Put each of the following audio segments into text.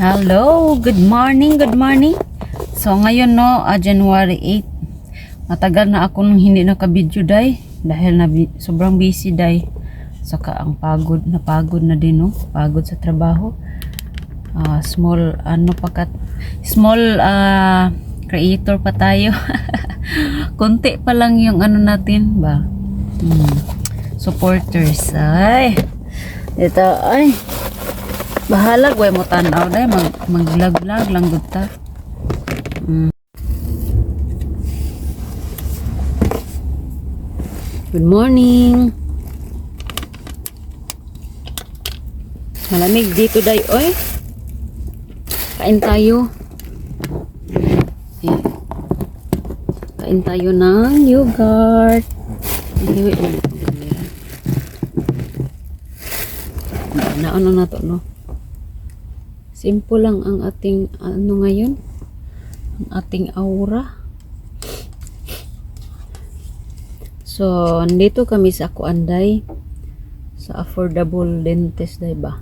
Hello, good morning, good morning. So ngayon no, January 8. Matagal na ako nung hindi naka-video day dahil sobrang busy day. Saka ang pagod na din no, pagod sa trabaho. Small creator pa tayo. Konti pa lang yung ano natin ba. Supporters. Ito ay bahala way mo tanaw day mag-vlog lang gud ta. Good morning. Malamig dito day oy. Kain tayo. Kain tayo ng yogurt. Ano na to no? Simple lang ang ating ano ngayon. Ang ating aura. So, andito kami sa Kuanday. Sa affordable dentist, diba?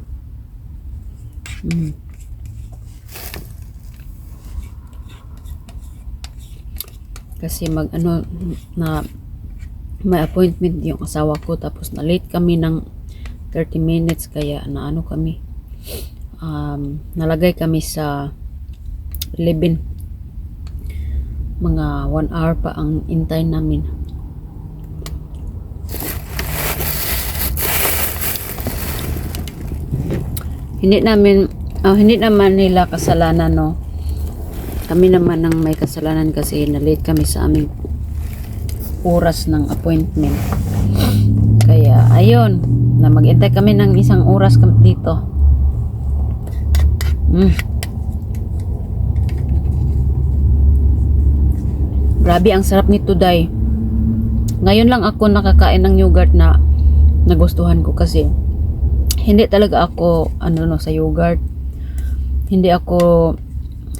Kasi may appointment yung asawa ko, tapos na late kami ng 30 minutes, kaya kami. Nalagay kami sa 11. Mga 1 hour pa ang intay namin. Hindi naman nila kasalanan no. Kami naman ang may kasalanan kasi na-late kami sa aming oras ng appointment. Kaya ayun, na mag-intay kami ng 1 oras dito. Grabe ang sarap nito day. Ngayon lang ako nakakain ng yogurt na nagustuhan ko kasi hindi talaga ako sa yogurt. Hindi ako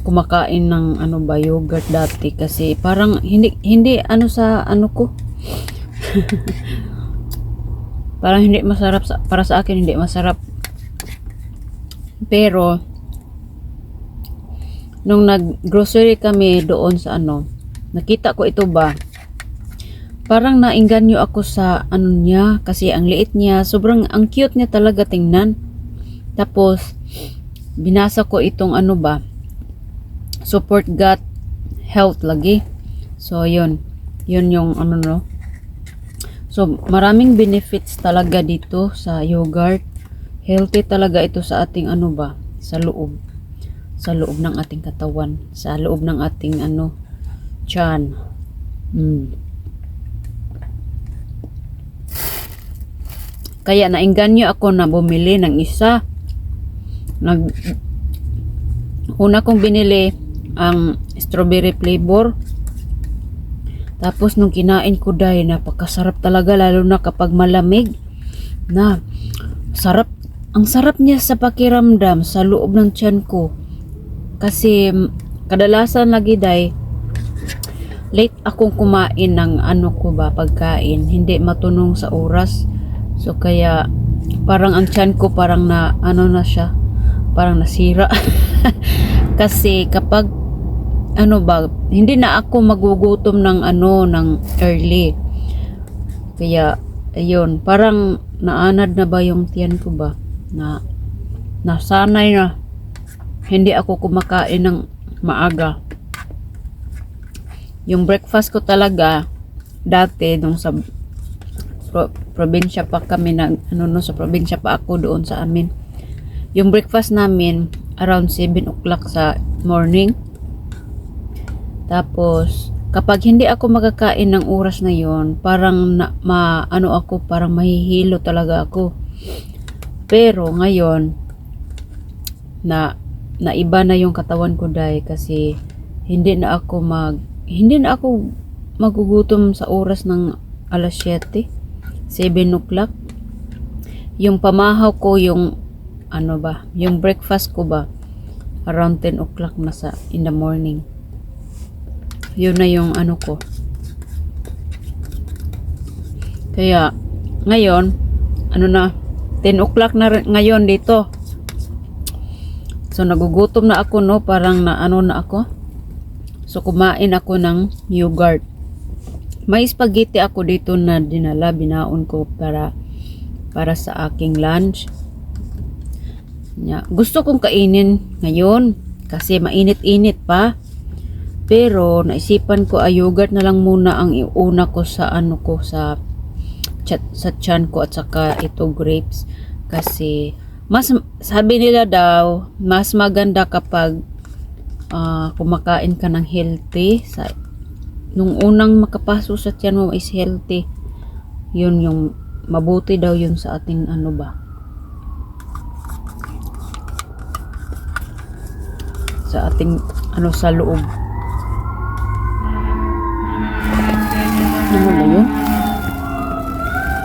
kumakain ng yogurt dati kasi parang hindi ko. Parang hindi masarap para sa akin, hindi masarap. Pero nung nag-grocery kami doon sa nakita ko ito ba. Parang nainganyo ako sa niya kasi ang liit niya, sobrang ang cute niya talaga tingnan. Tapos binasa ko itong support gut health lagi. So yun yung no. So maraming benefits talaga dito sa yogurt. Healthy talaga ito sa ating sa loob ng ating katawan, sa loob ng ating tiyan. Kaya nainganyo ako na bumili ng isa. Una kong binili ang strawberry flavor. Tapos nung kinain ko dahil napakasarap talaga, lalo na kapag malamig. Ang sarap niya sa pakiramdam sa loob ng tiyan ko. Kasi kadalasan lagi dahil late akong kumain ng pagkain, hindi matunong sa oras. So kaya parang ang tiyan ko parang na siya, parang nasira. Kasi kapag hindi na ako magugutom ng ng early. Kaya ayun, parang naanad na ba yung tiyan ko ba na nasanay na hindi ako kumakain ng maaga. Yung breakfast ko talaga dati nung sa probinsya pa kami sa probinsya pa ako doon sa amin. Yung breakfast namin around 7 o'clock sa morning. Tapos kapag hindi ako makakain ng oras na yon, parang parang mahihilo talaga ako. Pero ngayon na iba na yung katawan ko dahil kasi hindi na ako magugutom sa oras ng alas 7 o'clock. Yung pamahaw ko, yung yung breakfast ko ba around 10 o'clock na in the morning. Yun na yung ko. Kaya ngayon 10 o'clock na ngayon dito. So nagugutom na ako, no, parang na ano na ako. So kumain ako ng yogurt. May spaghetti ako dito na dinala, binaon ko para sa aking lunch. Gusto kong kainin ngayon kasi mainit-init pa. Pero naisipan ko yogurt na lang muna ang iuna ko sa ano ko sa tiyan ko at saka ito grapes kasi mas sabi nila daw mas maganda kapag kumakain ka ng healthy nung unang makapasok sa tiyan mo is healthy. Yun yung mabuti daw yun sa ating ano ba, sa ating ano sa loob. Ano ba yun?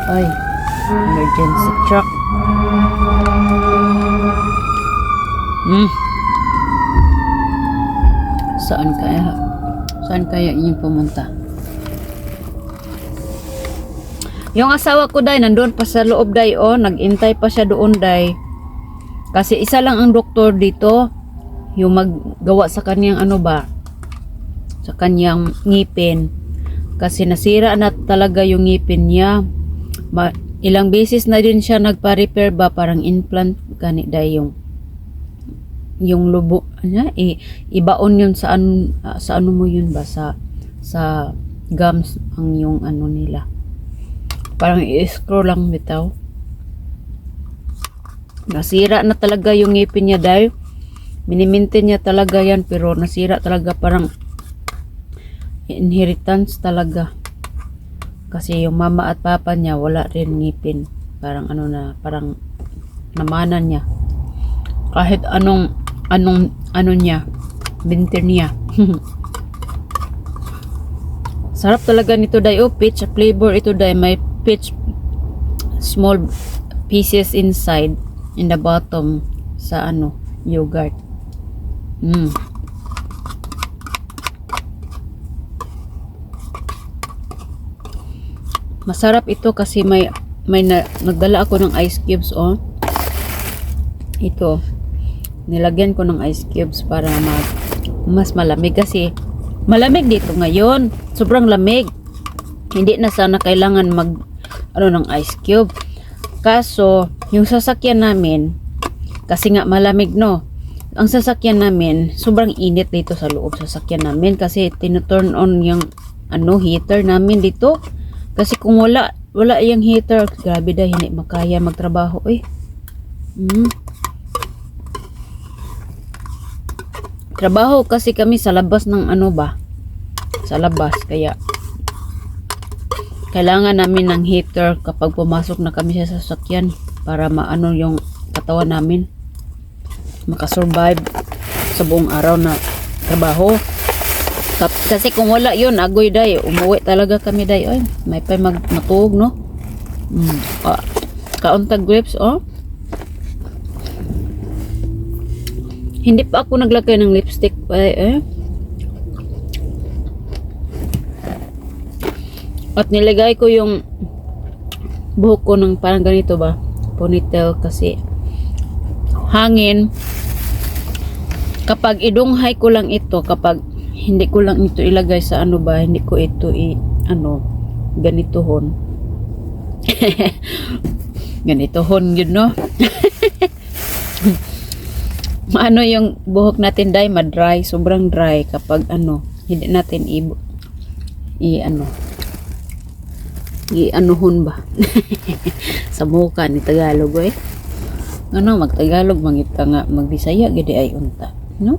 Ay, emergency truck. Saan kaya inyong pumunta? Yung asawa ko day nandoon pa sa loob day, nagintay pa siya doon day. Kasi isa lang ang doktor dito, yung maggawa sa kanyang ano ba, sa kanyang ngipin. Kasi nasira na talaga yung ngipin niya. Ilang beses na din siya nagpa-repair ba, parang implant gani day yung lubo niya, ibaon yun sa ano mo yun ba, sa gums ang yung ano nila. Parang i-screw lang bitaw. Nasira na talaga yung ngipin niya day. Minimintin niya talaga yan pero nasira talaga, parang inheritance talaga. Kasi yung mama at papa niya wala rin ngipin. Parang ano na, parang namanan niya. Kahit anong niya, binter niya. Sarap talaga nito day. Peach flavor ito day. May peach small pieces inside in the bottom sa yogurt. Masarap ito kasi may nagdala ako ng ice cubes ito nilagyan ko ng ice cubes para mas malamig kasi malamig dito ngayon, sobrang lamig. Hindi na sana kailangan ng ice cube. Kaso yung sasakyan namin kasi nga malamig, no, ang sasakyan namin sobrang init dito sa loob sasakyan namin kasi tinuturn on yung heater namin dito. Kasi kung wala yung heater, grabe dahil hindi makaya magtrabaho Trabaho kasi kami sa labas ng sa labas, kaya kailangan namin ng heater kapag pumasok na kami sa sasakyan para maano yung katawan namin, makasurvive sa buong araw na trabaho. Kasi kung wala yun, agoy day, umuwi talaga kami day. May pa matug, no? Kauntag grapes, Hindi pa ako naglagay ng lipstick. At nilagay ko yung buhok ko ng parang ganito ba, ponytail, kasi hangin. Kapag idunghay ko lang ito, kapag hindi ko lang ito ilagay sa hindi ko ito ganitohon. Ganitohon yun, no? Yung buhok natin day, ma-dry, sobrang dry kapag hindi natin i-anuhon ba? Sa mukha ni Tagalog, magtagalog, mangita nga, magbisaya, gede ay unta, no?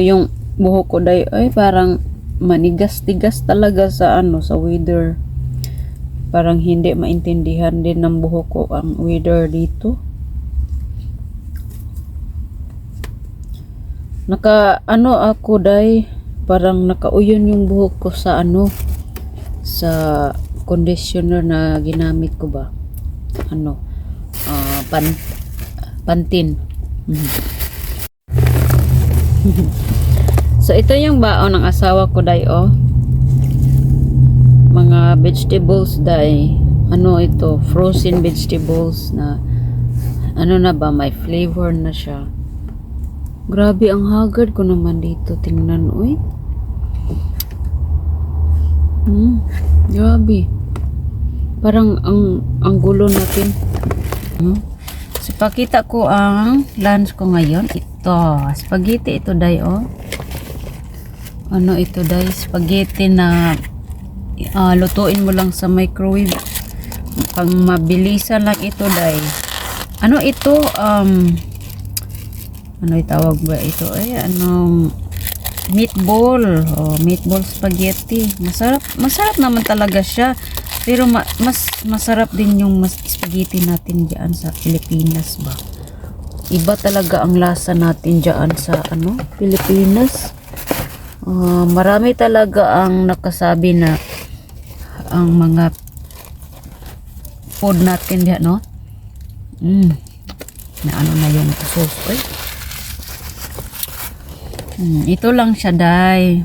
Yung buhok ko day, parang manigas-tigas talaga sa sa weather. Parang hindi maintindihan din ng buhok ko ang weather dito. Ako day, parang nakauyon yung buhok ko sa sa conditioner na ginamit ko ba, Pantene. So ito yung baon ng asawa ko day, mga vegetables day, ano ito, frozen vegetables na ano na ba, may flavor na siya. Grabe ang hagard ko naman dito, tingnan, uy. Grabe. Parang ang gulo natin. So, pakita ko ang lunch ko ngayon. Ito, spaghetti ito, day, oh. Ano ito, day? Spaghetti na lutuin mo lang sa microwave. Pang mabilisan lang ito, day. Ano ito? Ano itawag ba ito? Anong meatball. Meatball spaghetti. Masarap naman talaga siya. Pero mas masarap din yung spaghetti natin diyan sa Pilipinas ba. Iba talaga ang lasa natin diyan sa Pilipinas. Marami talaga ang nakasabi na ang mga food natin diyan, no? Na ano na yung sauce, ito lang siya, day.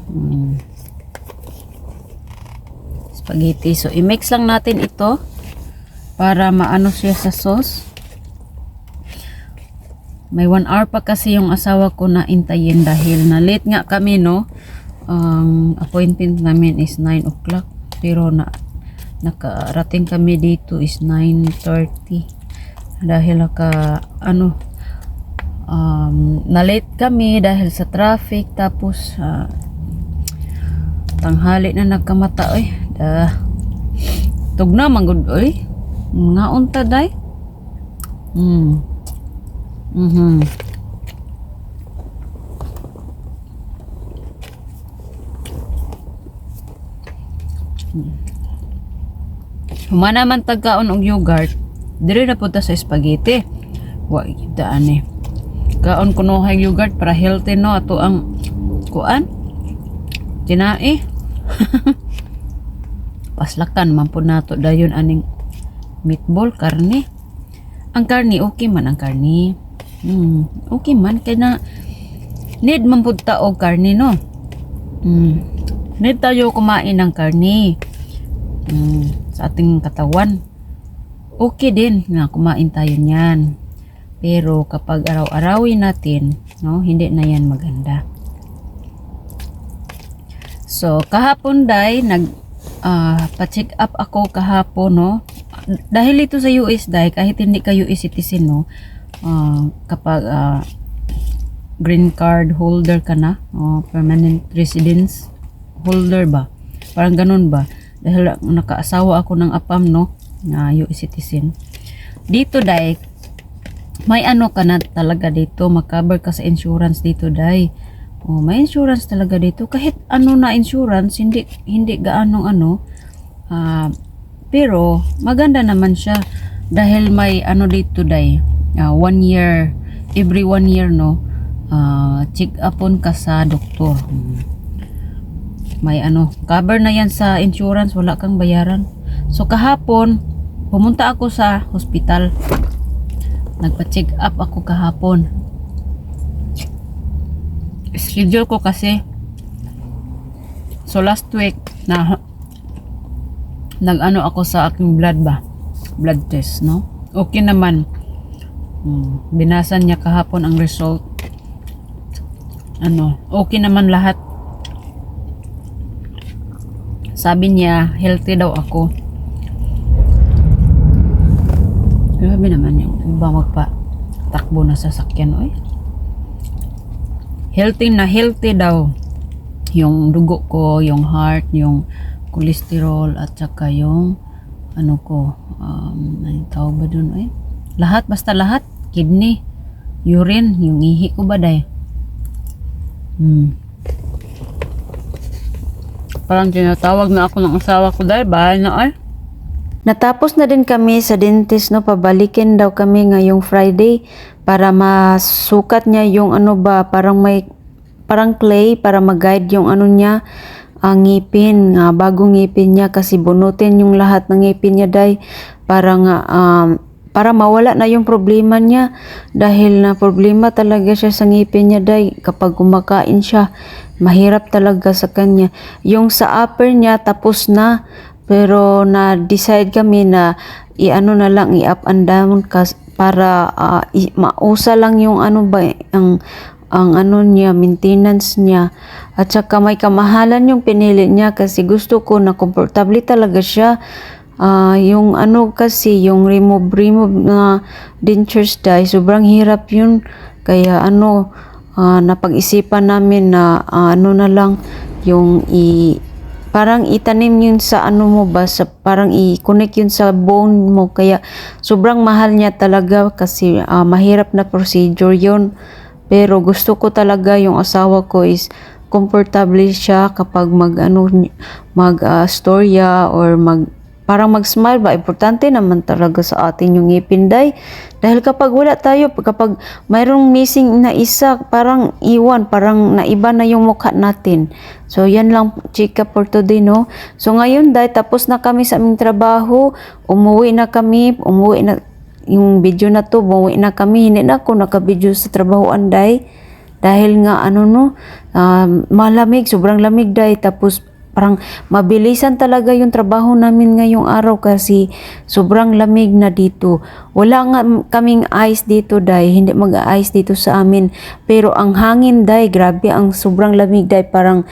Spaghetti. So, i-mix lang natin ito para maano siya sa sauce. May 1 hour pa kasi yung asawa ko na intayin dahil na late nga kami, no? Ang appointment namin is 9 o'clock. Pero nakarating kami dito is 9:30. Dahil na-late kami dahil sa traffic. Tapos tanghali na nagkamata, tugna manggod, nga unta, day. Humana man tagkaon og yogurt, diri na punta sa spaghetti. Wa daan kaon kuno hay yogurt para healthy, no? Ato ang kuan tinai. Paslakan man po nato dayon aning meatball, karne. Ang karne okay man, ang karne. Okay man kay na need man pud ta og karne, no? Need tayo kumain ng karne. Sa ating katawan. Okay din na kumain tayo niyan. Pero kapag araw-arawin natin, no, hindi na yan maganda. So, kahapon, day, pa-check up ako kahapon, no. Dahil ito sa US, day, kahit hindi ka US citizen, no, kapag green card holder ka na, permanent residence holder ba? Parang ganun ba? Dahil nakaasawa ako ng apam, no, na US citizen. Dito, day, may ano ka na talaga dito, makaber ka sa insurance dito, day. May insurance talaga dito. Kahit ano na insurance, hindi gaanong pero maganda naman siya dahil may ano dito, day. 1 year, every 1 year, no, check upon ka sa doktor. May cover na yan sa insurance, wala kang bayaran. So kahapon, pumunta ako sa hospital. Nagpa-check up ako kahapon. Schedule ko kasi. So last week na nag-ano ako sa aking blood test, no? Okay naman. Binasan niya kahapon ang result. Okay naman lahat. Sabi niya, healthy daw ako. Grabe naman yung iba magpa-takbo na sasakyan, Healthy na healthy daw. Yung dugo ko, yung heart, yung cholesterol, at saka yung ano tawag ba dun, Lahat, basta lahat. Kidney, urine, yung ihi ko ba, day? Parang tinatawag na ako ng asawa ko, dahil bahay na, Natapos na din kami sa dentist, no, pabalikin daw kami ngayong Friday para masukat niya yung parang clay para mag-guide yung niya, ang ngipin, bagong ngipin niya kasi bunutin yung lahat ng ngipin niya, day, para mawala na yung problema niya dahil na problema talaga siya sa ngipin niya, day. Kapag kumakain siya, mahirap talaga sa kanya. Yung sa upper niya tapos na, Pero na-decide kami na i-ano na lang, i-up and down para mausa lang yung ano ba, ang ano niya, maintenance niya. At saka may kamahalan yung pinili niya kasi gusto ko na komportable talaga siya. Yung ano kasi, yung remove na dentures dye, sobrang hirap yun. Kaya ano, napag-isipan namin na ano na lang, yung parang itanim yun sa ano mo ba, parang i-connect yun sa bone mo. Kaya sobrang mahal niya talaga kasi mahirap na procedure yun. Pero gusto ko talaga yung asawa ko is comfortable siya kapag storya or parang mag-smile ba. Importante naman talaga sa atin yung ngipin, day. Dahil kapag wala tayo, kapag mayroong missing na isa, parang parang naiba na yung mukha natin. So, yan lang, chika for today, no? So, ngayon, day, tapos na kami sa aming trabaho, umuwi na yung video na to, umuwi na kami, hindi na ako naka-video sa trabahoan, day. Dahil nga, malamig, sobrang lamig, day. Tapos, parang mabilisan talaga yung trabaho namin ngayong araw kasi sobrang lamig na dito. Wala nga kaming ice dito, day. Hindi mag-ice dito sa amin. Pero ang hangin, day, grabe, ang sobrang lamig, day. Parang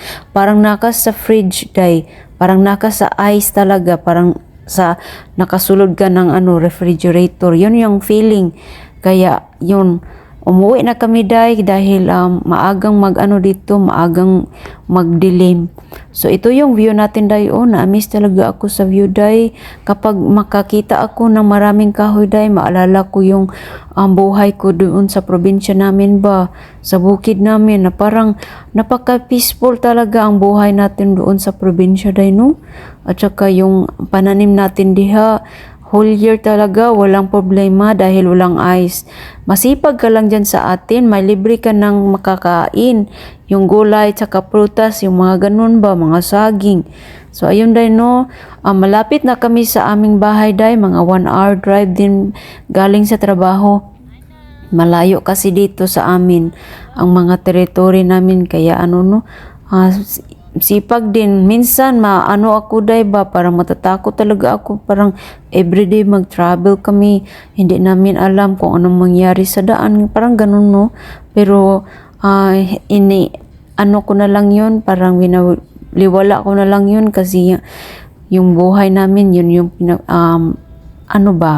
nakas sa fridge, day. Parang nakas sa ice talaga. Parang nakasulod ka ng refrigerator. Yun yung feeling. Kaya yun, umuwi na kami, day, dahil maagang maagang magdilim. So ito yung view natin, day. Na-miss talaga ako sa view, day. Kapag makakita ako ng maraming kahoy, day, maalala ko yung buhay ko doon sa probinsya namin ba, sa bukid namin, na parang napaka-peaceful talaga ang buhay natin doon sa probinsya, day, no? At saka yung pananim natin diha, whole year talaga, walang problema dahil walang ice. Masipag ka lang dyan sa atin, may libre ka ng makakain. Yung gulay, tsaka prutas, yung mga ganun ba, mga saging. So, ayun, day, no? Malapit na kami sa aming bahay, day. Mga 1 hour drive din galing sa trabaho. Malayo kasi dito sa amin ang mga territory namin. Kaya sipag din. Minsan, ako, day, ba, parang matatakot talaga ako. Parang everyday mag-travel kami. Hindi namin alam kung anong mangyari sa daan. Parang ganun, no? Pero, ko na lang yun. Parang liwala ko na lang yun kasi yung buhay namin, yun yung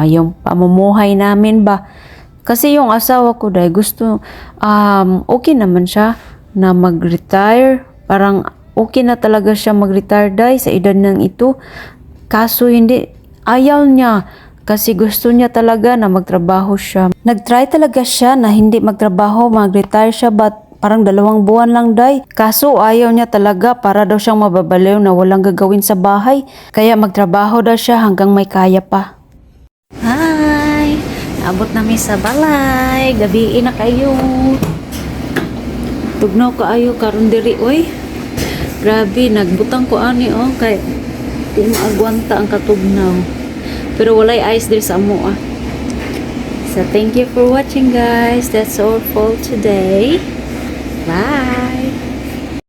yung pamumuhay namin ba. Kasi yung asawa ko, day, gusto, okay naman siya na mag-retire. Parang, okay na talaga siya mag-retire, day, sa edad ng ito. Kaso ayaw niya kasi gusto niya talaga na magtrabaho siya. Nag-try talaga siya na hindi magtrabaho, mag-retire siya, but parang 2 buwan lang, day. Kaso ayaw niya talaga, para daw siyang mababaliw na walang gagawin sa bahay. Kaya magtrabaho daw siya hanggang may kaya pa. Hi! Naabot namin sa balay. Gabi na kayo. Tugnaw kaayo karon diri, oy. Grabe, nagbutang ko kay di maagwanta ang katugnaw. Pero walay ice there sa amo. So thank you for watching, guys. That's all for today. Bye.